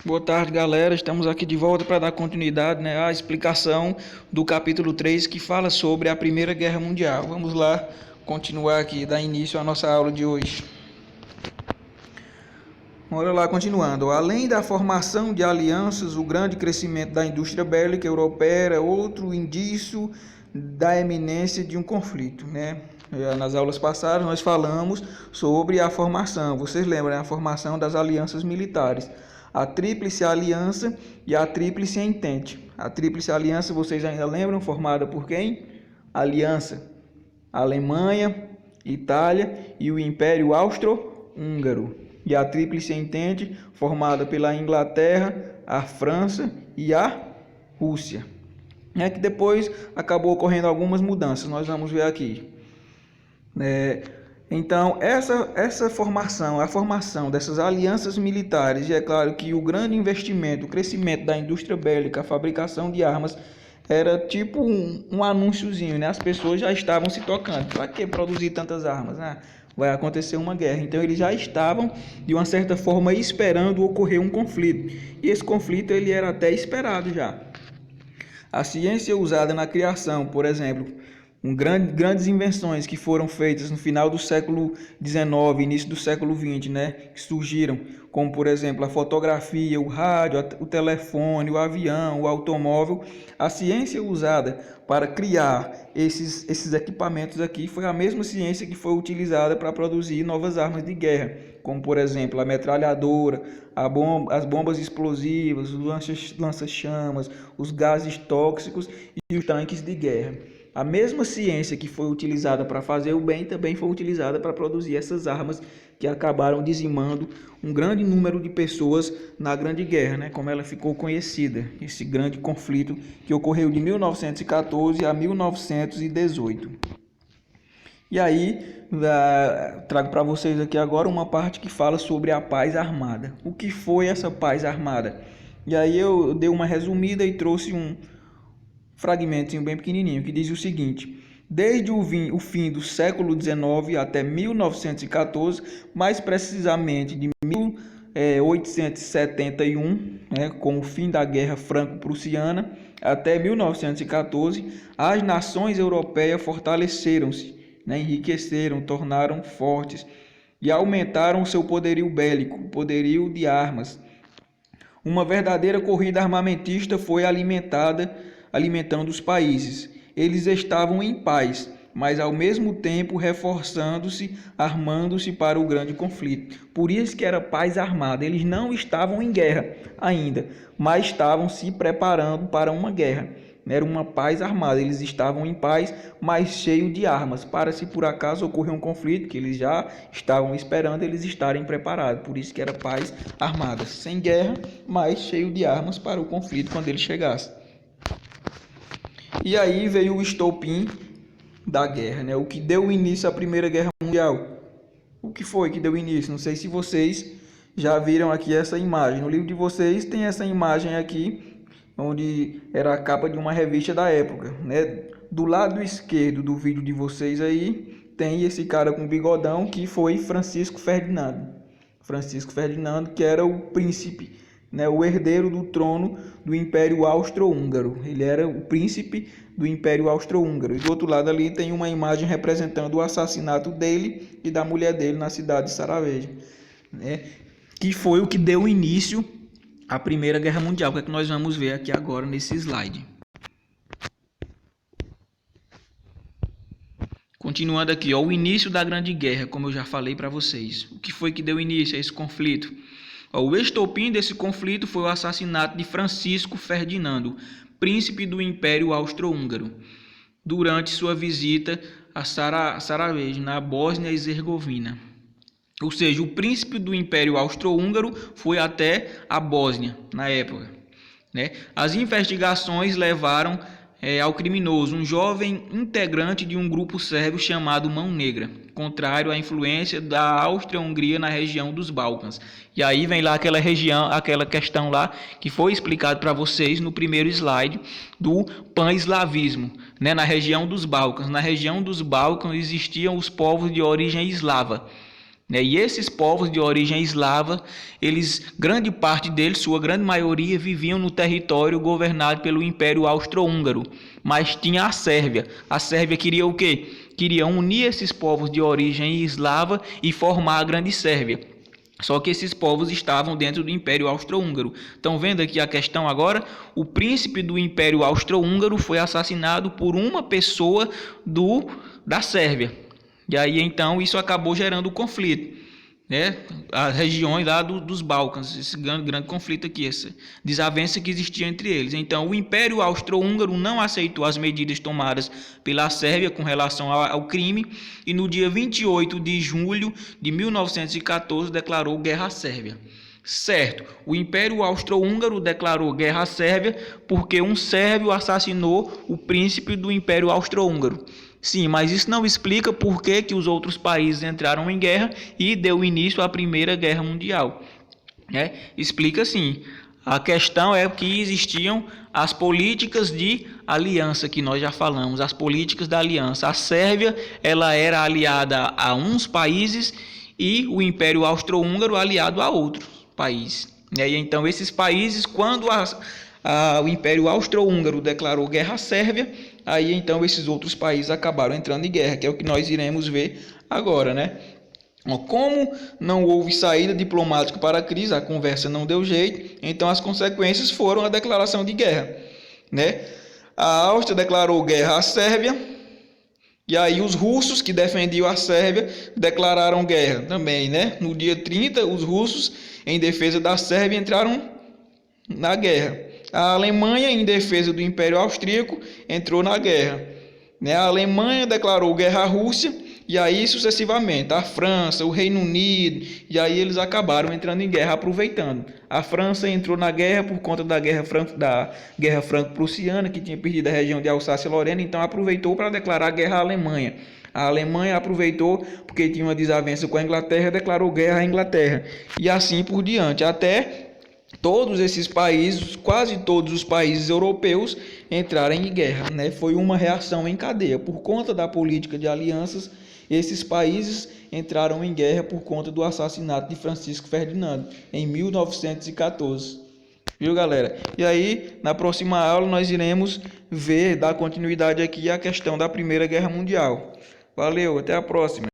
Boa tarde, galera. Estamos aqui de volta para dar continuidade, à explicação do capítulo 3 que fala sobre a Primeira Guerra Mundial. Vamos lá continuar aqui, dar início à nossa aula de hoje. Bora lá, continuando. Além da formação de alianças, o grande crescimento da indústria bélica europeia era outro indício da eminência de um conflito, Nas aulas passadas nós falamos sobre a formação, vocês lembram, a formação das alianças militares, a Tríplice Aliança e a Tríplice Entente. A Tríplice Aliança, vocês ainda lembram, formada por quem? Aliança, Alemanha, Itália e o Império Austro-Húngaro. E a Tríplice Entente, formada pela Inglaterra, a França e a Rússia. Que depois acabou ocorrendo algumas mudanças, nós vamos ver aqui. Então, essa formação, a formação dessas alianças militares, e é claro que o grande investimento, o crescimento da indústria bélica, a fabricação de armas, era tipo um anúnciozinho, As pessoas já estavam se tocando. Para que produzir tantas armas? Vai acontecer uma guerra. Então, eles já estavam, de uma certa forma, esperando ocorrer um conflito. E esse conflito ele era até esperado já. A ciência usada na criação, por exemplo, grandes invenções que foram feitas no final do século XIX, início do século XX, que surgiram, como por exemplo a fotografia, o rádio, o telefone, o avião, o automóvel. A ciência usada para criar esses equipamentos aqui foi a mesma ciência que foi utilizada para produzir novas armas de guerra, como por exemplo a metralhadora, as bombas explosivas, os lança-chamas, os gases tóxicos e os tanques de guerra. A mesma ciência que foi utilizada para fazer o bem também foi utilizada para produzir essas armas que acabaram dizimando um grande número de pessoas na Grande Guerra, como ela ficou conhecida, esse grande conflito que ocorreu de 1914 a 1918. E aí, trago para vocês aqui agora uma parte que fala sobre a paz armada. O que foi essa paz armada? E aí eu dei uma resumida e trouxe um fragmentozinho bem pequenininho, que diz o seguinte: desde o fim do século XIX até 1914, mais precisamente de 1871, com o fim da Guerra Franco-Prussiana, até 1914, as nações europeias fortaleceram-se, enriqueceram, tornaram fortes e aumentaram o seu poderio bélico, o poderio de armas. Uma verdadeira corrida armamentista foi alimentando os países. Eles estavam em paz, mas ao mesmo tempo reforçando-se, armando-se para o grande conflito. Por isso que era paz armada. Eles não estavam em guerra ainda, mas estavam se preparando para uma guerra. Era uma paz armada. Eles estavam em paz, mas cheio de armas, para se por acaso ocorrer um conflito, que eles já estavam esperando, eles estarem preparados. Por isso que era paz armada. Sem guerra, mas cheio de armas para o conflito quando ele chegasse. E aí veio o estopim da guerra, o que deu início à Primeira Guerra Mundial. O que foi que deu início? Não sei se vocês já viram aqui essa imagem. No livro de vocês tem essa imagem aqui, onde era a capa de uma revista da época, Do lado esquerdo do vídeo de vocês aí, tem esse cara com bigodão que foi Francisco Ferdinando. Francisco Ferdinando, que era o príncipe, o herdeiro do trono do Império Austro-Húngaro. Ele era o príncipe do Império Austro-Húngaro. E do outro lado ali tem uma imagem representando o assassinato dele e da mulher dele na cidade de Sarajevo, que foi o que deu início à Primeira Guerra Mundial, que é que nós vamos ver aqui agora nesse slide. Continuando aqui, o início da Grande Guerra, como eu já falei para vocês. O que foi que deu início a esse conflito? O estopim desse conflito foi o assassinato de Francisco Ferdinando, príncipe do Império Austro-Húngaro, durante sua visita a Sarajevo, na Bósnia e Herzegovina. Ou seja, o príncipe do Império Austro-Húngaro foi até a Bósnia, na época. As investigações levaram ao criminoso, um jovem integrante de um grupo sérvio chamado Mão Negra, contrário à influência da Áustria-Hungria na região dos Balcãs. E aí vem lá aquela questão lá que foi explicado para vocês no primeiro slide do pan-eslavismo, na região dos Balcãs. Na região dos Balcãs existiam os povos de origem eslava, né? E esses povos de origem eslava, grande parte deles, sua grande maioria, viviam no território governado pelo Império Austro-Húngaro, mas tinha a Sérvia. A Sérvia queria o quê? Queria unir esses povos de origem eslava e formar a Grande Sérvia. Só que esses povos estavam dentro do Império Austro-Húngaro. Estão vendo aqui a questão agora? O príncipe do Império Austro-Húngaro foi assassinado por uma pessoa da Sérvia. E aí então isso acabou gerando o conflito, né? As regiões lá dos Balcãs, esse grande conflito aqui, essa desavença que existia entre eles. Então o Império Austro-Húngaro não aceitou as medidas tomadas pela Sérvia com relação ao crime e no dia 28 de julho de 1914 declarou guerra à Sérvia. Certo, o Império Austro-Húngaro declarou guerra à Sérvia porque um sérvio assassinou o príncipe do Império Austro-Húngaro. Sim, mas isso não explica por que os outros países entraram em guerra e deu início à Primeira Guerra Mundial, né? Explica sim. A questão é que existiam as políticas de aliança que nós já falamos, as políticas da aliança. A Sérvia, ela era aliada a uns países e o Império Austro-Húngaro aliado a outros países, né? E então esses países, quando o Império Austro-Húngaro declarou guerra à Sérvia, aí então esses outros países acabaram entrando em guerra, que é o que nós iremos ver agora, né? Como não houve saída diplomática para a crise, a conversa não deu jeito, então as consequências foram a declaração de guerra, né? A Áustria declarou guerra à Sérvia, e aí os russos que defendiam a Sérvia declararam guerra também, né? No dia 30, os russos, em defesa da Sérvia, entraram na guerra. A Alemanha, em defesa do Império Austríaco, entrou na guerra, né? A Alemanha declarou guerra à Rússia e aí sucessivamente a França, o Reino Unido, e aí eles acabaram entrando em guerra, aproveitando. A França entrou na guerra por conta da guerra franco-prussiana, que tinha perdido a região de Alsácia-Lorena, então aproveitou para declarar guerra à Alemanha. A Alemanha aproveitou porque tinha uma desavença com a Inglaterra, declarou guerra à Inglaterra, e assim por diante, até todos esses países, quase todos os países europeus entraram em guerra, né? Foi uma reação em cadeia. Por conta da política de alianças, esses países entraram em guerra por conta do assassinato de Francisco Ferdinando, em 1914. Viu, galera? E aí, na próxima aula, nós iremos dar continuidade aqui à questão da Primeira Guerra Mundial. Valeu, até a próxima.